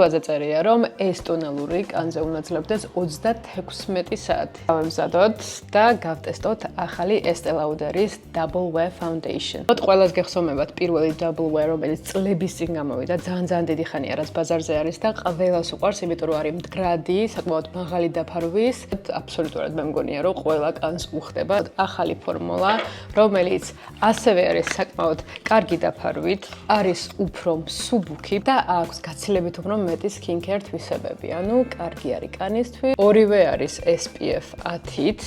ყველაზე წერია, რომ ეს ტონალური კანზე უნაცლებდეს 36 საათი. გავემზადოთ და გავტესტოთ ახალი Estee Lauderis Double Wear Foundation. ყველას გეხსოვებათ პირველი Double Wear, რომელიც წლების წინ გამოვიდა, ძალიან დიდი ხანია, რაც ბაზარზე არის და ყველას უყვარს, იმიტომ რომ არის მდგრადი, საკმაოდ მაღალი დაფარვის. აბსოლუტურად მე მგონია, რომ ყველა კანს უხდება ახალი ფორმულა, რომელიც ასევე არის საკმაოდ კარგი დაფარვით, არის უფრო მსუბუქი და აქვს გაცილებით უფრო მეტი skincare თვისებები. ანუ კარგი არის კანისთვის. ორივე არის SPF 10-ით.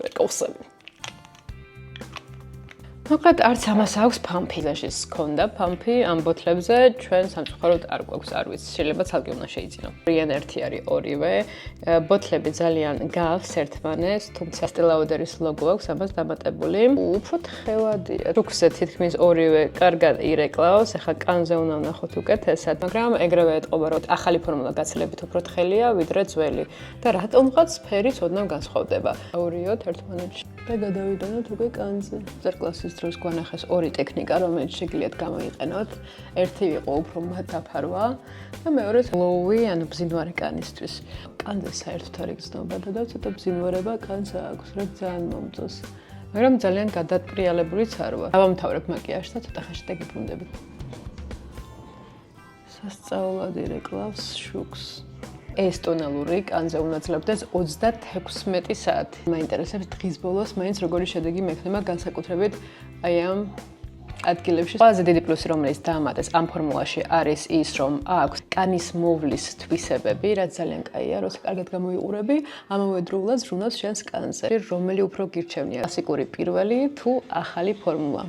ვეკავსები. მოკლედ არც ამას აქვს pump-ი. ზაშის ჰქონდა pump-ი ამ ბოთლებზე, ჩვენ სამწუხაროდ არ გვაქვს, არ ვიცი, შეიძლება ცალკე უნდა შეიძინო. რიან ერთი არის ორივე. ბოთლები ძალიან გავს ერთმანეს, თუმცა Estee Lauderis ლოგო აქვს ამას დამატებული. უფრო თხევადია. რუქზე თითქმის ორივე კარგად ირეკლავს, ახლა კანზე უნდა ვნახოთ უკეთესად, მაგრამ ეგრევე ეტყობა, რომ ახალი ფორმულა გაცილებით უფრო თხელია, ვიდრე ძველი და რატომღაც ფერიც ოდნავ განსხვავდება. ავრიოთ ერთმანეთში და გადავიდანოთ უკვე კანზე. წერკლასის დროს გვანახეს ორი ტექნიკა, რომელიც შეგიძლიათ გამოიყენოთ. ერთი იყო უფრო მათ დაფარვა და მეორე glowy, ანუ ბზინვარე კანისთვის. კანზე საერთოდ არ იგრძნობა და ცოტა ბზინვარება კანს აქვს, რაც ძალიან მომწონს. მაგრამ ძალიან გადატრიალებულიც არ ვარ. დავამთავრებ მაკიაჟს და ცოტა ხანში დაგიბრუნდებით. სასწაულად ირეკლავს შუქს. ეს ტონალური კანზე უნაცლებდეს 36 საათი. მაინტერესებს დღის ბოლოს მაინც როგორი შედეგი მექნება განსაკუთრებით აი ამ ადგილებში. ყველაზე დიდი პლუსი, რომელიც დაამატეს ამ ფორმულაში არის ის, რომ აქვს კანის მოვლის თვისებები, რაც ძალიან კაია, როცა კარგად გამოიყურები, ამავე დროულად ზრუნავს შენს კანზე. რომელი უფრო გირჩევნია, კლასიკური პირველი თუ ახალი ფორმულა?